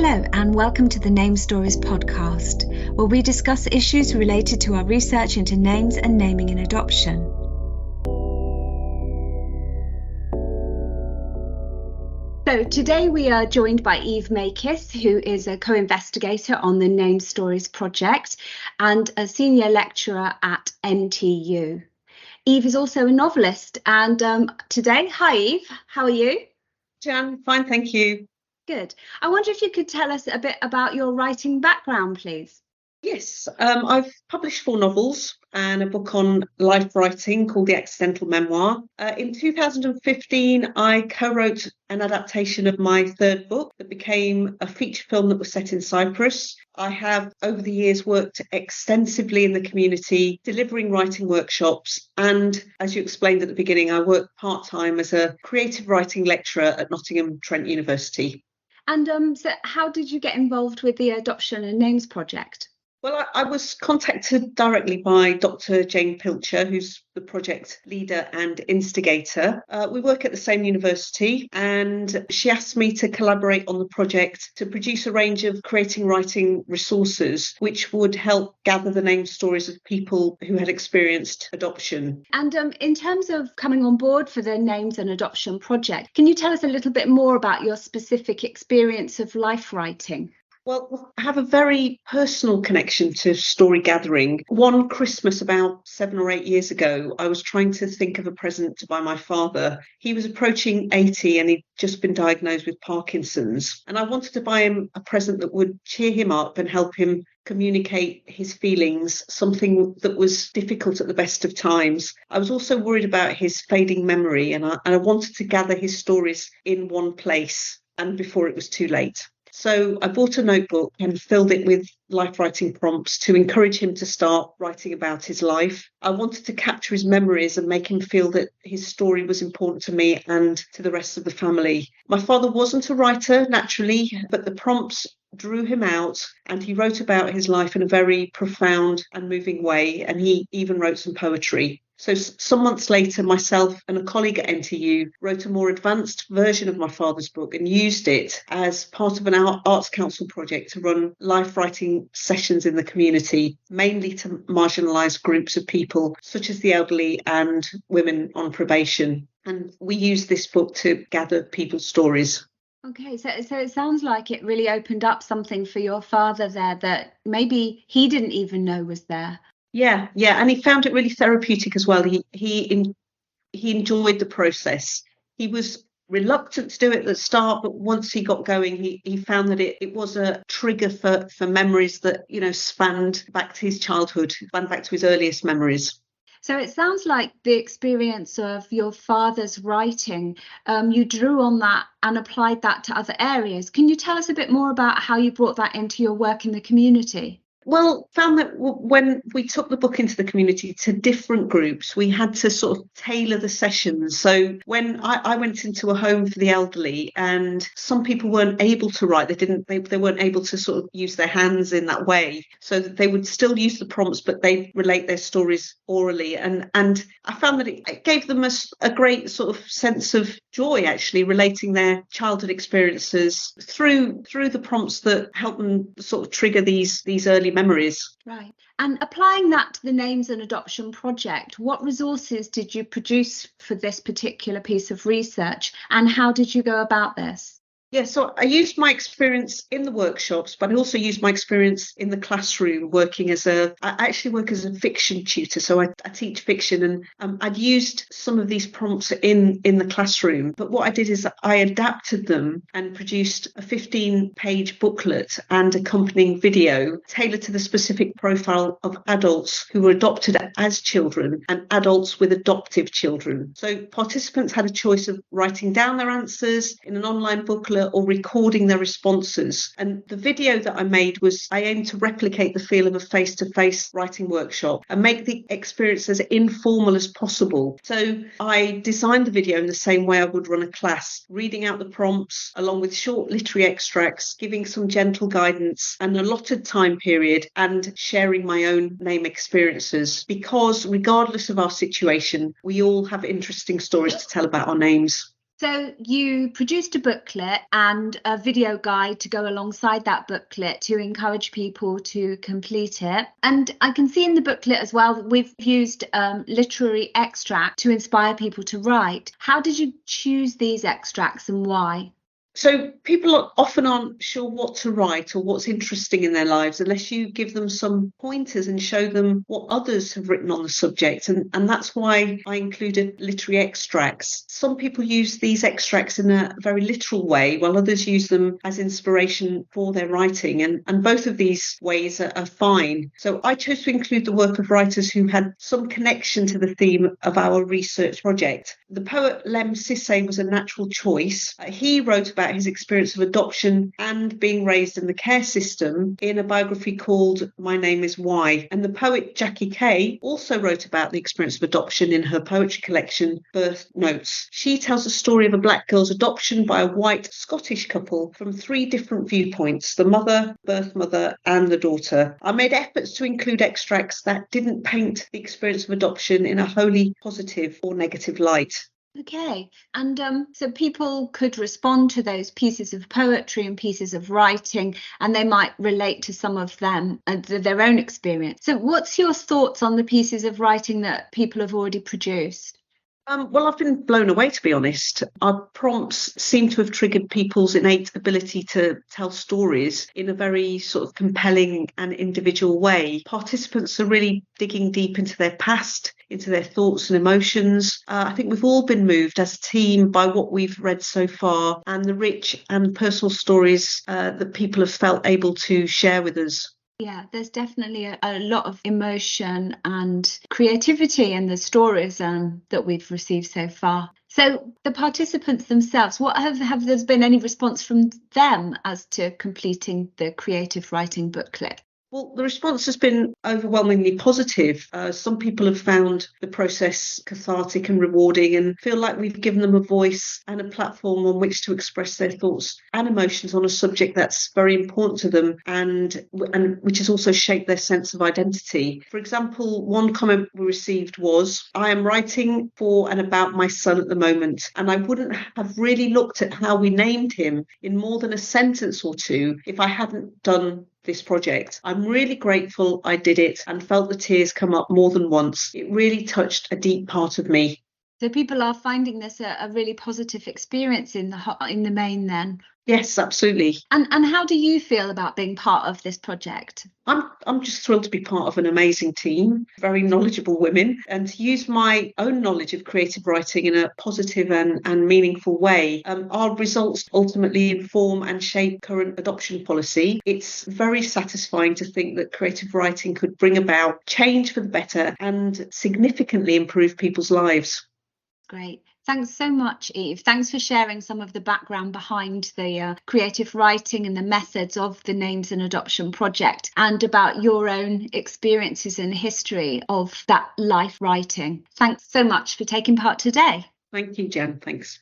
Hello and welcome to the Name Stories podcast, where we discuss issues related to our research into names and naming and adoption. So today we are joined by Eve Makis, who is a co-investigator on the Name Stories project and a senior lecturer at NTU. Eve is also a novelist, and hi Eve, how are you? Jan, fine, thank you. Good. I wonder if you could tell us a bit about your writing background, please. Yes, I've published 4 novels and a book on life writing called The Accidental Memoir. In 2015, I co-wrote an adaptation of my 3rd book that became a feature film that was set in Cyprus. I have, over the years, worked extensively in the community, delivering writing workshops. And as you explained at the beginning, I work part-time as a creative writing lecturer at Nottingham Trent University. And so how did you get involved with the Adoption and Names project? Well, I was contacted directly by Dr. Jane Pilcher, who's the project leader and instigator. We work at the same university, and she asked me to collaborate on the project to produce a range of creating writing resources which would help gather the name stories of people who had experienced adoption. And in terms of coming on board for the Names and Adoption project, can you tell us a little bit more about your specific experience of life writing? Well, I have a very personal connection to story gathering. One Christmas about 7 or 8 years ago, I was trying to think of a present to buy my father. He was approaching 80 and he'd just been diagnosed with Parkinson's. And I wanted to buy him a present that would cheer him up and help him communicate his feelings, something that was difficult at the best of times. I was also worried about his fading memory, and I wanted to gather his stories in one place and before it was too late. So I bought a notebook and filled it with life writing prompts to encourage him to start writing about his life. I wanted to capture his memories and make him feel that his story was important to me and to the rest of the family. My father wasn't a writer, naturally, but the prompts drew him out, and he wrote about his life in a very profound and moving way, and he even wrote some poetry. So some months later, myself and a colleague at NTU wrote a more advanced version of my father's book and used it as part of an Arts Council project to run life writing sessions in the community, mainly to marginalised groups of people such as the elderly and women on probation. And we used this book to gather people's stories. Okay, so it sounds like it really opened up something for your father there that maybe he didn't even know was there. Yeah, and he found it really therapeutic as well. He enjoyed the process. He was reluctant to do it at the start, but once he got going, he found that it was a trigger for memories that, spanned back to his childhood, spanned back to his earliest memories. So it sounds like the experience of your father's writing, you drew on that and applied that to other areas. Can you tell us a bit more about how you brought that into your work in the community? Well, found that when we took the book into the community to different groups, we had to sort of tailor the sessions. So when I went into a home for the elderly, and some people weren't able to write, they weren't able to sort of use their hands in that way. So that they would still use the prompts, but they relate their stories orally. And I found that it gave them a great sort of sense of joy, actually, relating their childhood experiences through the prompts that help them sort of trigger these early memories. Right. And applying that to the Names and Adoption project, what resources did you produce for this particular piece of research, and how did you go about this? Yeah, so I used my experience in the workshops, but I also used my experience in the classroom I actually work as a fiction tutor, so I teach fiction, and I'd used some of these prompts in the classroom, but what I did is I adapted them and produced a 15-page booklet and accompanying video tailored to the specific profile of adults who were adopted as children and adults with adoptive children. So participants had a choice of writing down their answers in an online booklet or recording their responses. And the video that I made I aimed to replicate the feel of a face-to-face writing workshop and make the experience as informal as possible. So I designed the video in the same way I would run a class, reading out the prompts along with short literary extracts, giving some gentle guidance, an allotted time period, and sharing my own name experiences. Because regardless of our situation, we all have interesting stories to tell about our names. So you produced a booklet and a video guide to go alongside that booklet to encourage people to complete it. And I can see in the booklet as well that we've used literary extract to inspire people to write. How did you choose these extracts and why? So people often aren't sure what to write or what's interesting in their lives unless you give them some pointers and show them what others have written on the subject. And that's why I included literary extracts. Some people use these extracts in a very literal way, while others use them as inspiration for their writing. And both of these ways are fine. So I chose to include the work of writers who had some connection to the theme of our research project. The poet Lem Sisse was a natural choice. He wrote about his experience of adoption and being raised in the care system in a biography called My Name is Why. And the poet Jackie Kay also wrote about the experience of adoption in her poetry collection, Birth Notes. She tells the story of a black girl's adoption by a white Scottish couple from 3 different viewpoints: the mother, birth mother, and the daughter. I made efforts to include extracts that didn't paint the experience of adoption in a wholly positive or negative light. Okay, and so people could respond to those pieces of poetry and pieces of writing, and they might relate to some of them and their own experience. So what's your thoughts on the pieces of writing that people have already produced? Well, I've been blown away, to be honest. Our prompts seem to have triggered people's innate ability to tell stories in a very sort of compelling and individual way. Participants are really digging deep into their past, into their thoughts and emotions. I think we've all been moved as a team by what we've read so far and the rich and personal stories that people have felt able to share with us. Yeah, there's definitely a lot of emotion and creativity in the stories that we've received so far. So the participants themselves, what have there been any response from them as to completing the creative writing booklet? Well, the response has been overwhelmingly positive. Some people have found the process cathartic and rewarding and feel like we've given them a voice and a platform on which to express their thoughts and emotions on a subject that's very important to them and which has also shaped their sense of identity. For example, one comment we received was, "I am writing for and about my son at the moment, and I wouldn't have really looked at how we named him in more than a sentence or two if I hadn't done this project. I'm really grateful I did it and felt the tears come up more than once. It really touched a deep part of me." So people are finding this a really positive experience in the main then? Yes, absolutely. And how do you feel about being part of this project? I'm just thrilled to be part of an amazing team, very knowledgeable women, and to use my own knowledge of creative writing in a positive and meaningful way. Our results ultimately inform and shape current adoption policy. It's very satisfying to think that creative writing could bring about change for the better and significantly improve people's lives. Great. Thanks so much, Eve. Thanks for sharing some of the background behind the creative writing and the methods of the Names and Adoption Project and about your own experiences and history of that life writing. Thanks so much for taking part today. Thank you, Jan. Thanks.